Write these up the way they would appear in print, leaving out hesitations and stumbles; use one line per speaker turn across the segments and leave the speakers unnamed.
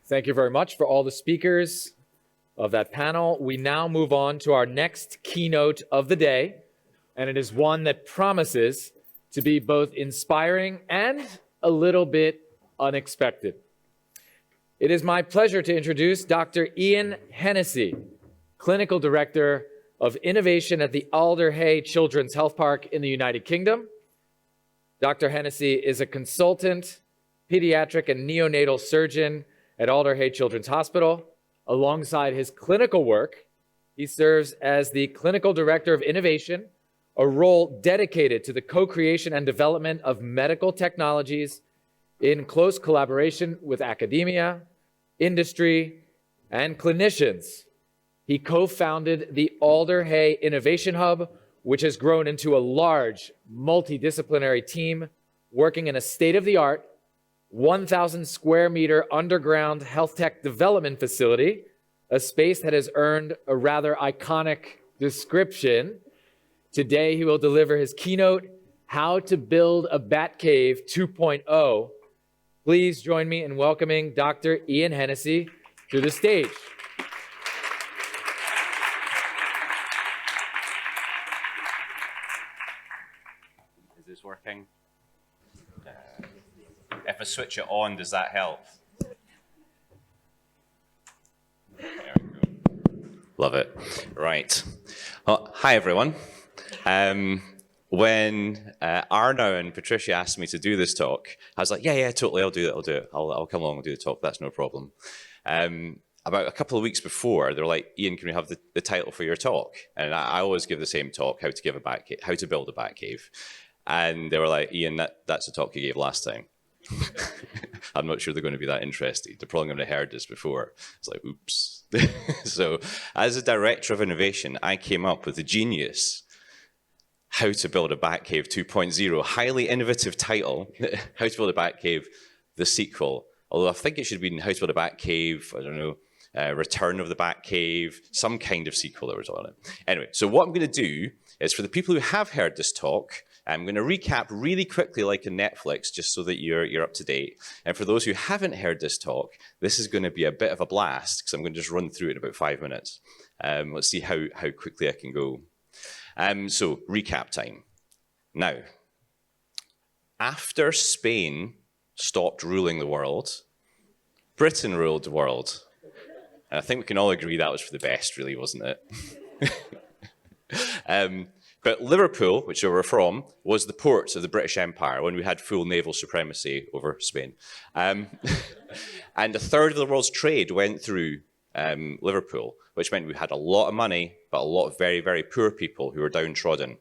Thank you very much for all the speakers of that panel. We now move on to our next keynote of the day, and it is one that promises to be both inspiring and a little bit unexpected. It is my pleasure to introduce Dr. Iain Hennessy, Clinical Director of Innovation at the Alder Hey Children's Health Park in the United Kingdom. Dr. Hennessy is a consultant, pediatric and neonatal surgeon at Alder Hey Children's Hospital. Alongside his clinical work, he serves as the Clinical Director of Innovation, a role dedicated to the co-creation and development of medical technologies in close collaboration with academia, industry, and clinicians. He co-founded the Alder Hey Innovation Hub, which has grown into a large multidisciplinary team working in a state-of-the-art 1,000 square meter underground health tech development facility, a space that has earned a rather iconic description. Today, he will deliver his keynote, How to Build a Batcave 2.0. Please join me in welcoming Dr. Iain Hennessy to the stage.
Is this working? If I switch it on, does that help? There we go. Love it. Right. Hi, everyone. When Arno and Patricia asked me to do this talk, I was like, yeah, totally, I'll do it. I'll come along and do the talk. That's no problem. About a couple of weeks before, they were like, Iain, can we have the title for your talk? And I always give the same talk, how to build a batcave. And they were like, Iain, that's the talk you gave last time. I'm not sure they're going to be that interested. They're probably going to have heard this before. It's like, oops. So as a director of innovation, I came up with the genius, How to Build a Batcave 2.0, highly innovative title, How to Build a Batcave, the sequel. Although I think it should have been How to Build a Batcave, I don't know, Return of the Batcave, some kind of sequel that was on it. Anyway, so what I'm going to do is for the people who have heard this talk, I'm going to recap really quickly like in Netflix, just so that you're up to date. And for those who haven't heard this talk, this is going to be a bit of a blast, because I'm going to just run through it in about 5 minutes. Let's see how quickly I can go. So, recap time. Now, after Spain stopped ruling the world, Britain ruled the world. And I think we can all agree that was for the best, really, wasn't it? But Liverpool, which we were from, was the port of the British Empire when we had full naval supremacy over Spain. And a third of the world's trade went through Liverpool, which meant we had a lot of money, but a lot of very, very poor people who were downtrodden.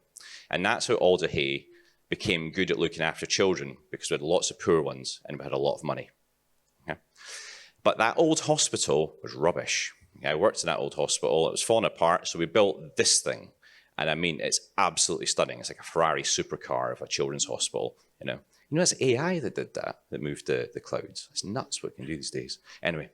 And that's how Alder Hey became good at looking after children, because we had lots of poor ones and we had a lot of money. Okay? But that old hospital was rubbish. I worked in that old hospital. It was falling apart, so we built this thing. And I mean, it's absolutely stunning. It's like a Ferrari supercar of a children's hospital, you know. It's AI that did that moved the clouds. It's nuts what it can do these days. Anyway,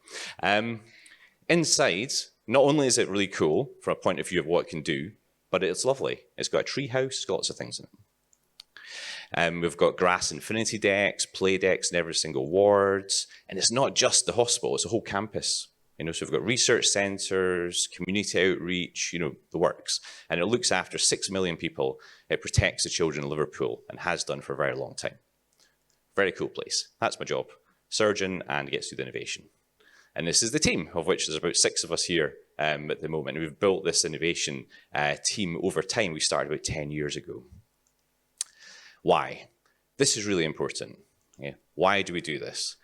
inside, not only is it really cool from a point of view of what it can do, but it's lovely. It's got a tree house, it's got lots of things in it. We've got grass infinity decks, play decks in every single ward. And it's not just the hospital, it's a whole campus. So we've got research centres, community outreach, the works. And it looks after 6 million people. It protects the children in Liverpool and has done for a very long time. Very cool place. That's my job. Surgeon and gets to do the innovation. And this is the team, of which there's about 6 of us here at the moment. We've built this innovation team over time. We started about 10 years ago. Why? This is really important. Okay? Why do we do this?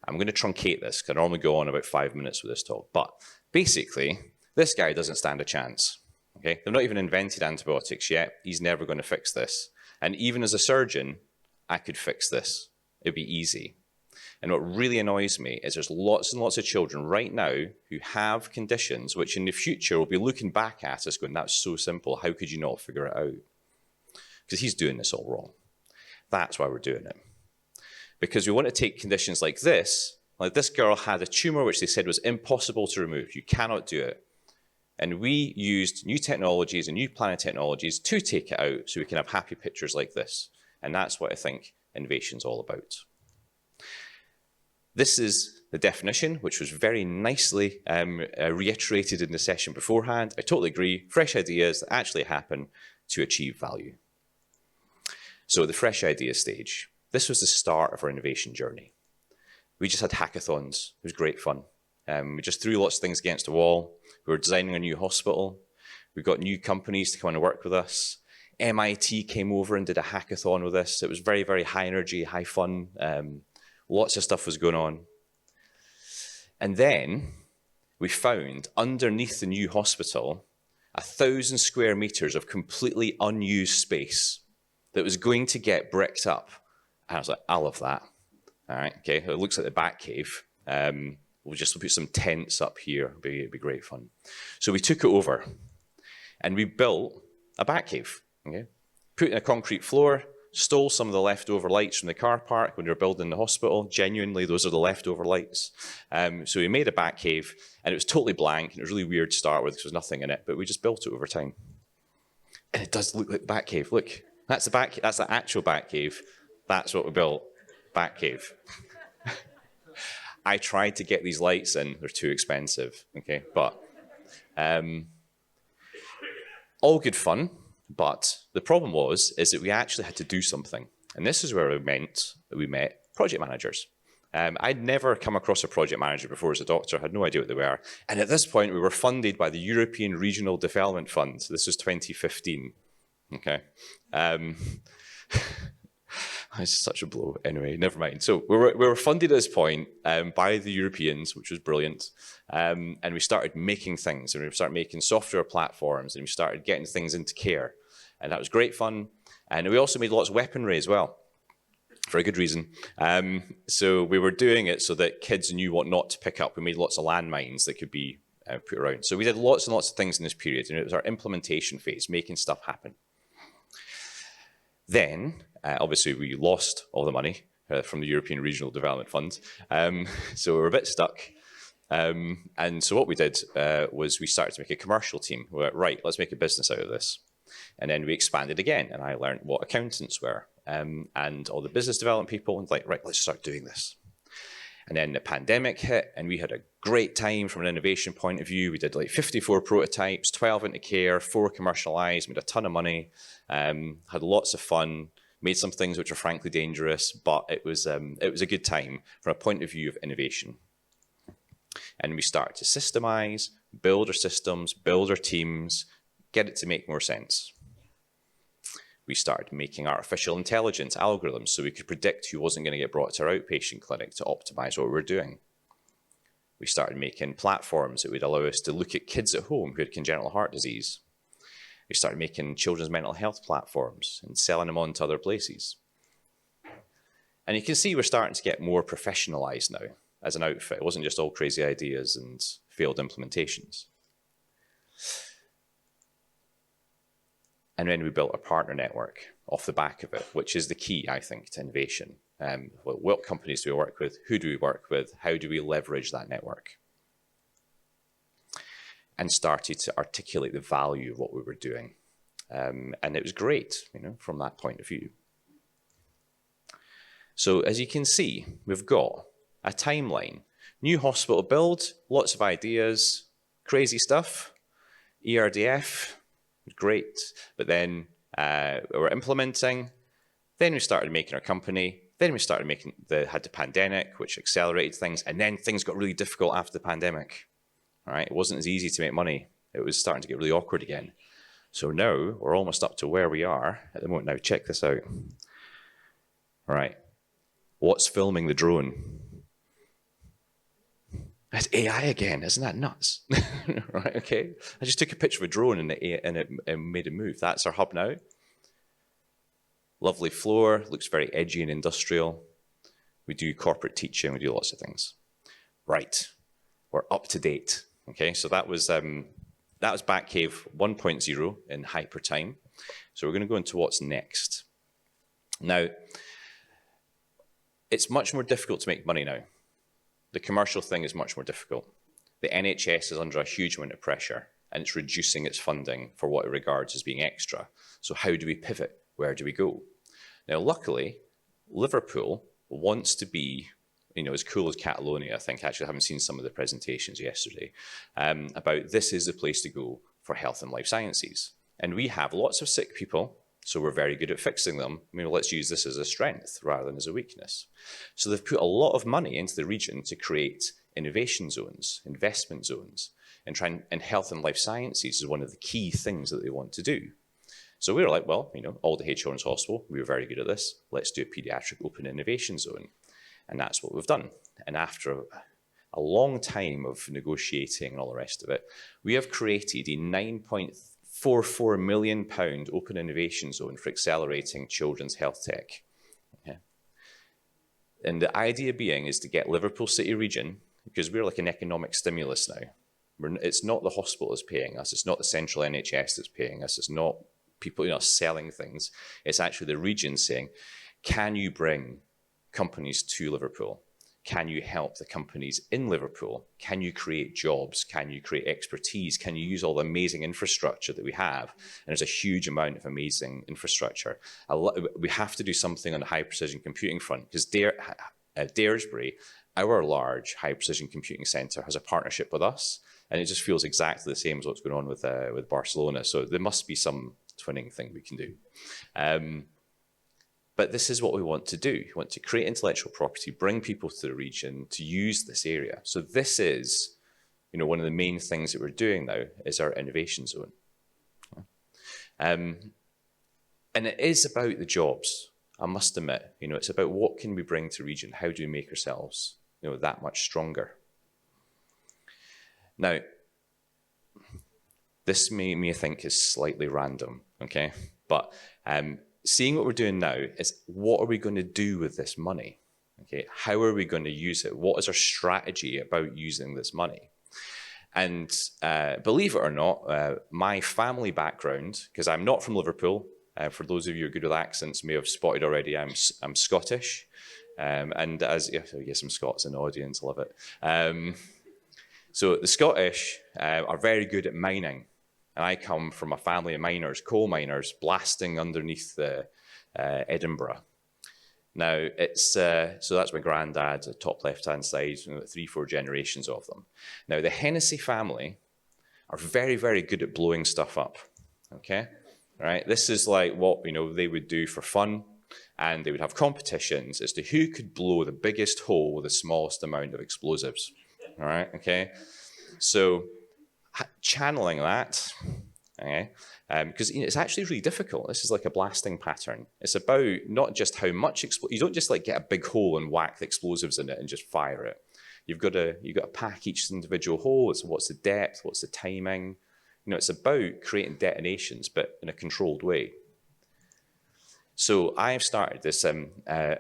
I'm going to truncate this, because I normally go on about 5 minutes with this talk. But basically, this guy doesn't stand a chance. Okay? They've not even invented antibiotics yet. He's never going to fix this. And even as a surgeon, I could fix this. It'd be easy. And what really annoys me is there's lots and lots of children right now who have conditions which in the future will be looking back at us going, that's so simple. How could you not figure it out? Because he's doing this all wrong. That's why we're doing it. Because we want to take conditions like this girl had a tumor which they said was impossible to remove. You cannot do it. And we used new technologies and new planning technologies to take it out so we can have happy pictures like this. And that's what I think innovation's all about. This is the definition, which was very nicely reiterated in the session beforehand. I totally agree. Fresh ideas that actually happen to achieve value. So the fresh idea stage. This was the start of our innovation journey. We just had hackathons. It was great fun. We just threw lots of things against the wall. We were designing a new hospital. We got new companies to come and work with us. MIT came over and did a hackathon with us. It was very, very high energy, high fun. Lots of stuff was going on. And then we found underneath the new hospital 1,000 square meters of completely unused space that was going to get bricked up. And I was like, I love that. All right, okay, it looks like the Batcave. We'll just put some tents up here. It'd be great fun. So we took it over and we built a Batcave. Okay, put in a concrete floor, stole some of the leftover lights from the car park when we were building the hospital. Genuinely, those are the leftover lights. So we made a Batcave, and it was totally blank, and it was really weird to start with because there was nothing in it, but we just built it over time. And it does look like the Batcave. Look, that's the actual Batcave. That's what we built, Batcave. I tried to get these lights in. They're too expensive, okay? But all good fun. But the problem is that we actually had to do something. And this is where we met project managers. I'd never come across a project manager before as a doctor, had no idea what they were. And at this point, we were funded by the European Regional Development Fund. So this was 2015, okay? It's such a blow. Anyway, never mind. So we were funded at this point by the Europeans, which was brilliant. And we started making things, and we started making software platforms, and we started getting things into care. And that was great fun. And we also made lots of weaponry as well, for a good reason. So we were doing it so that kids knew what not to pick up. We made lots of landmines that could be put around. So we did lots and lots of things in this period, and it was our implementation phase, making stuff happen. Then, obviously, we lost all the money from the European Regional Development Fund, so we were a bit stuck. And so what we did was we started to make a commercial team. We went, right, let's make a business out of this. And then we expanded again, and I learned what accountants were and all the business development people, and like, right, let's start doing this. And then the pandemic hit, and we had a great time from an innovation point of view. We did like 54 prototypes, 12 into care, 4 commercialized, made a ton of money, had lots of fun, made some things which are frankly dangerous, but it was a good time from a point of view of innovation. And we started to systemize, build our systems, build our teams, get it to make more sense. We started making artificial intelligence algorithms so we could predict who wasn't going to get brought to our outpatient clinic to optimize what we were doing. We started making platforms that would allow us to look at kids at home who had congenital heart disease. We started making children's mental health platforms and selling them on to other places. And you can see we're starting to get more professionalized now as an outfit. It wasn't just all crazy ideas and failed implementations. And then we built a partner network off the back of it, which is the key, I think, to innovation. What companies do we work with? Who do we work with? How do we leverage that network? And started to articulate the value of what we were doing. And it was great, from that point of view. So as you can see, we've got a timeline. New hospital build, lots of ideas, crazy stuff. ERDF, great. But then we were implementing. Then we started making our company. Then we started had the pandemic, which accelerated things. And then things got really difficult after the pandemic. All right, it wasn't as easy to make money. It was starting to get really awkward again. So now we're almost up to where we are at the moment. Now check this out. All right, what's filming the drone? That's AI again. Isn't that nuts? Right, okay. I just took a picture of a drone and it made it move. That's our hub now. Lovely floor, looks very edgy and industrial. We do corporate teaching, we do lots of things. Right, we're up to date. Okay, so that was Batcave 1.0 in hyper time. So we're going to go into what's next. Now, it's much more difficult to make money now. The commercial thing is much more difficult. The NHS is under a huge amount of pressure, and it's reducing its funding for what it regards as being extra. So how do we pivot? Where do we go? Now, luckily, Liverpool wants to be as cool as Catalonia. I think actually I haven't seen some of the presentations yesterday about this is the place to go for health and life sciences. And we have lots of sick people, so we're very good at fixing them. Let's use this as a strength rather than as a weakness. So they've put a lot of money into the region to create innovation zones, investment zones, and health and life sciences is one of the key things that they want to do. So we were like, well, Alder H. Children's Hospital, we were very good at this. Let's do a pediatric open innovation zone. And that's what we've done. And after a long time of negotiating and all the rest of it, we have created a £9.44 million open innovation zone for accelerating children's health tech. Okay. And the idea being is to get Liverpool City region, because we're like an economic stimulus now. It's not the hospital that's paying us. It's not the central NHS that's paying us. It's not people selling things. It's actually the region saying, can you bring companies to Liverpool? Can you help the companies in Liverpool? Can you create jobs? Can you create expertise? Can you use all the amazing infrastructure that we have? And there's a huge amount of amazing infrastructure. We have to do something on the high precision computing front, because Daresbury, our large high precision computing center, has a partnership with us, and it just feels exactly the same as what's going on with Barcelona. So there must be some twinning thing we can do. But this is what we want to do. We want to create intellectual property, bring people to the region to use this area. So this is, one of the main things that we're doing now is our innovation zone. And it is about the jobs, I must admit. It's about what can we bring to the region? How do we make ourselves, that much stronger? Now, this may think is slightly random, okay? But seeing what we're doing now is, what are we going to do with this money? Okay, how are we going to use it? What is our strategy about using this money? And believe it or not, my family background, because I'm not from Liverpool, for those of you who are good with accents may have spotted already, I'm Scottish. And yes, some Scots in the audience, love it. So the Scottish are very good at mining. And I come from a family of miners, coal miners, blasting underneath Edinburgh. Now, so that's my granddad, the top left-hand side, 3-4 generations of them. Now, the Hennessy family are very, very good at blowing stuff up, okay? All right, this is like what, they would do for fun, and they would have competitions as to who could blow the biggest hole with the smallest amount of explosives, all right, okay? So channeling that, okay, because it's actually really difficult. This is like a blasting pattern. It's about not just how much you don't just like get a big hole and whack the explosives in it and just fire it. You've got to pack each individual hole. It's what's the depth, what's the timing. It's about creating detonations, but in a controlled way. So I've started this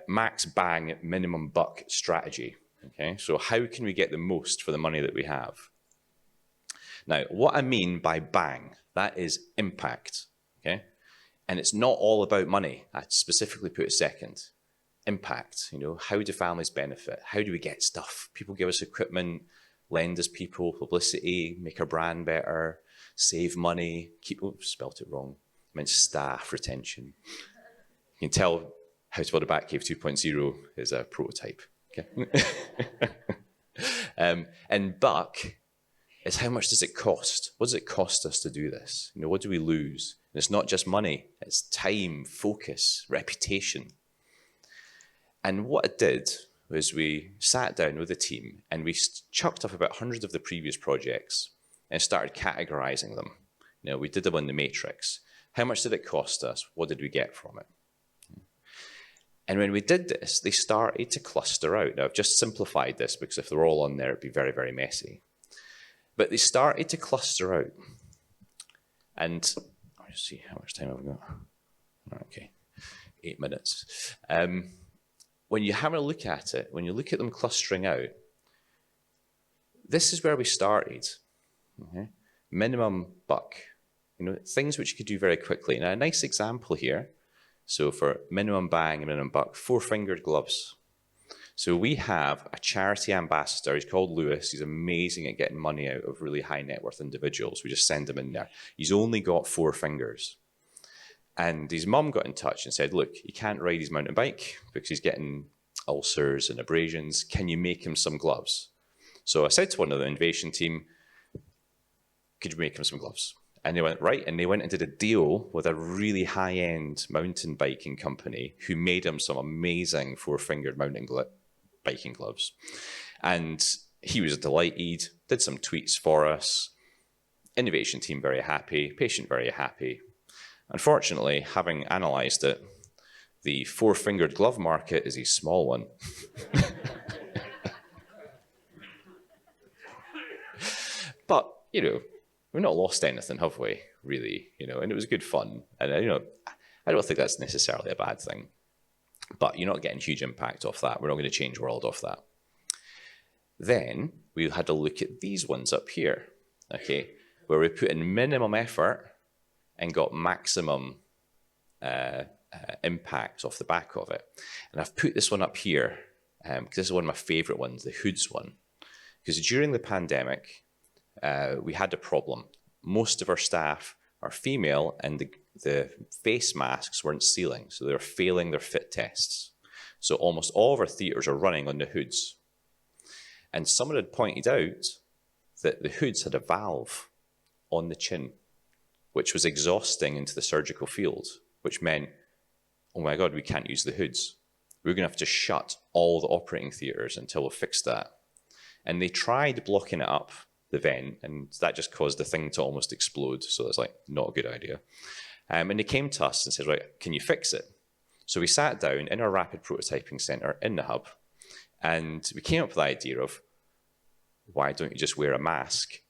max bang minimum buck strategy. Okay, so how can we get the most for the money that we have? Now, what I mean by bang, that is impact, okay? And it's not all about money. I specifically put it second. Impact, how do families benefit? How do we get stuff? People give us equipment, lend us people, publicity, make our brand better, save money, spelt it wrong. I meant staff retention. You can tell How to Build a Batcave 2.0 is a prototype, okay? And buck is how much does it cost? What does it cost us to do this? What do we lose? And it's not just money, it's time, focus, reputation. And what it did was we sat down with the team and we chucked up about hundreds of the previous projects and started categorizing them. We did them on the matrix. How much did it cost us? What did we get from it? And when we did this, they started to cluster out. Now, I've just simplified this because if they're all on there, it'd be very, very messy. But they started to cluster out. And I'll just see how much time I've got. Okay, 8 minutes. When you have a look at it, when you look at them clustering out, this is where we started. Okay? Minimum buck. Things which you could do very quickly. Now, a nice example here. So for minimum bang and minimum buck, 4-fingered gloves. So we have a charity ambassador. He's called Lewis. He's amazing at getting money out of really high net worth individuals. We just send him in there. He's only got 4 fingers. And his mum got in touch and said, look, he can't ride his mountain bike because he's getting ulcers and abrasions. Can you make him some gloves? So I said to one of the innovation team, could you make him some gloves? And they went, right. And they went and did a deal with a really high-end mountain biking company who made him some amazing four-fingered biking gloves. And he was delighted, did some tweets for us. Innovation team very happy, patient very happy. Unfortunately, having analysed it, the four-fingered glove market is a small one. But, you know, we've not lost anything, have we, really? You know, and it was good fun. And, you know, I don't think that's necessarily a bad thing. But you're not getting huge impact off that. We're not going to change the world off that. Then we had to look at these ones up here, okay, where we put in minimum effort and got maximum impact off the back of it. And I've put this one up here because this is one of my favorite ones, the hoods one. Because during the pandemic, we had a problem. Most of our staff are female and the face masks weren't sealing, so they were failing their fit tests. So almost all of our theatres are running on the hoods. And someone had pointed out that the hoods had a valve on the chin, which was exhausting into the surgical field, which meant, oh my God, we can't use the hoods. We're going to have to shut all the operating theatres until we fix that. And they tried blocking it up, the vent, and that just caused the thing to almost explode. So it's like, not a good idea. And they came to us and said, right, can you fix it? So we sat down in our rapid prototyping centre in the hub, and we came up with the idea of, why don't you just wear a mask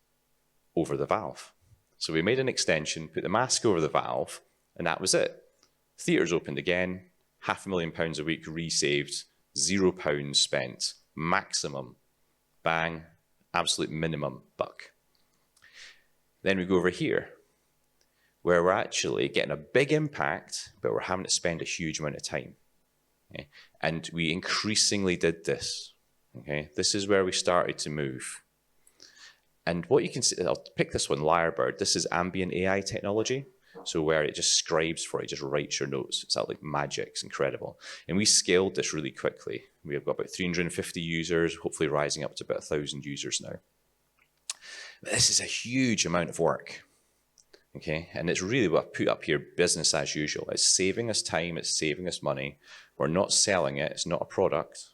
over the valve? So we made an extension, put the mask over the valve, and that was it. Theatres opened again, £500,000 a week re-saved, £0 spent, maximum, bang, absolute minimum buck. Then we go over here, where we're actually getting a big impact, but we're having to spend a huge amount of time. Okay? And we increasingly did this. Okay? This is where we started to move. And what you can see, I'll pick this one, Lyrebird. This is ambient AI technology. So where it just scribes for you, just writes your notes. It's like magic, it's incredible. And we scaled this really quickly. We have got about 350 users, hopefully rising up to about 1,000 users now. But this is a huge amount of work. Okay, and it's really what I put up here, business as usual. It's saving us time, it's saving us money. We're not selling it, it's not a product,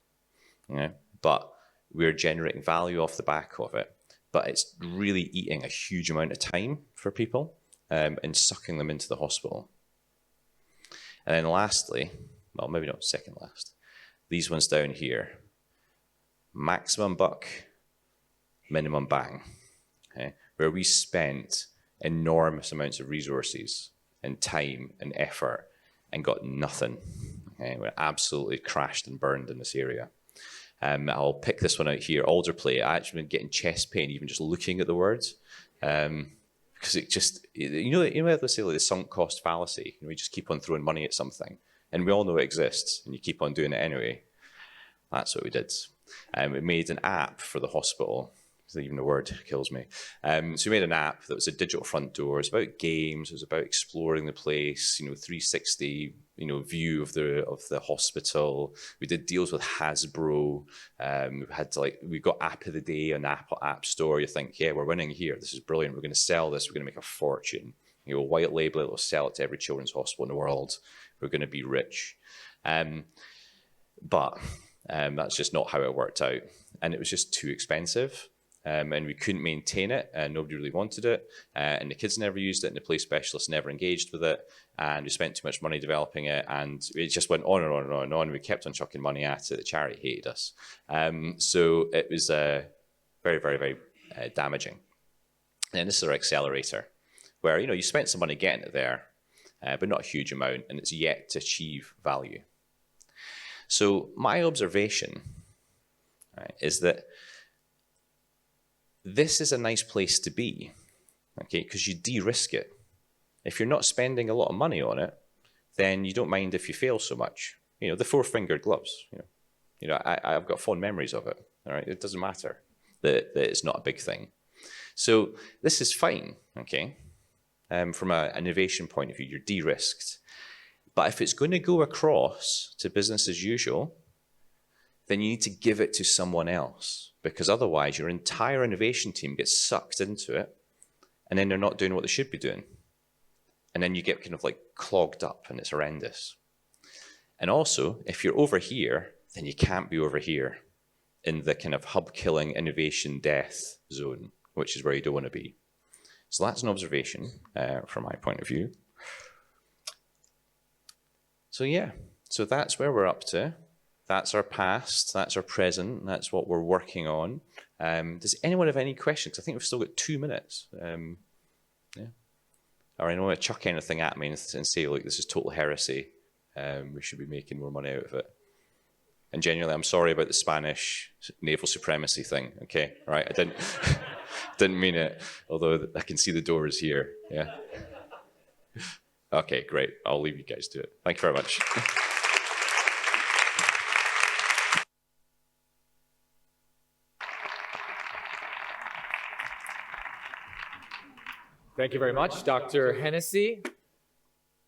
but we're generating value off the back of it. But it's really eating a huge amount of time for people and sucking them into the hospital. And then lastly, well, maybe not second last, these ones down here, maximum buck, minimum bang, okay? Where we spent enormous amounts of resources and time and effort and got nothing. Okay? We're absolutely crashed and burned in this area. I'll pick this one out here, alder play. I actually been getting chest pain even just looking at the words. Because it just, you know how they say like the sunk cost fallacy? We just keep on throwing money at something. And we all know it exists, and you keep on doing it anyway. That's what we did. We made an app for the hospital. Even the word kills me. So we made an app that was a digital front door. It's about games. It was about exploring the place. 360, view of the hospital. We did deals with Hasbro. We got app of the day on Apple App Store. You think, yeah, we're winning here. This is brilliant. We're going to sell this. We're going to make a fortune. White label it. We'll sell it to every children's hospital in the world. We're going to be rich. But that's just not how it worked out. And it was just too expensive. And we couldn't maintain it, and nobody really wanted it, and the kids never used it, and the play specialists never engaged with it, and we spent too much money developing it, and it just went on and on and on and on. We kept on chucking money at it. The charity hated us. So it was very, very, very damaging. And this is our accelerator, where you spent some money getting it there, but not a huge amount, and it's yet to achieve value. So my observation, right, is that this is a nice place to be, okay, because you de-risk it. If you're not spending a lot of money on it, then you don't mind if you fail so much. The four-fingered gloves, I've got fond memories of it, all right? It doesn't matter that it's not a big thing. So this is fine, okay? From an innovation point of view, you're de-risked. But if it's going to go across to business as usual, then you need to give it to someone else, because otherwise your entire innovation team gets sucked into it, and then they're not doing what they should be doing. And then you get kind of like clogged up, and it's horrendous. And also, if you're over here, then you can't be over here in the kind of hub-killing innovation death zone, which is where you don't want to be. So that's an observation from my point of view. So yeah, so that's where we're up to. That's our past, that's our present, that's what we're working on. Does anyone have any questions? I think we've still got 2 minutes. Yeah. Or anyone want to chuck anything at me and say, like, this is total heresy. We should be making more money out of it. And genuinely, I'm sorry about the Spanish naval supremacy thing, okay? All right, I didn't mean it, although I can see the doors here, yeah? Okay, great. I'll leave you guys to it. Thank you very much.
Thank you very much, Dr. Hennessy.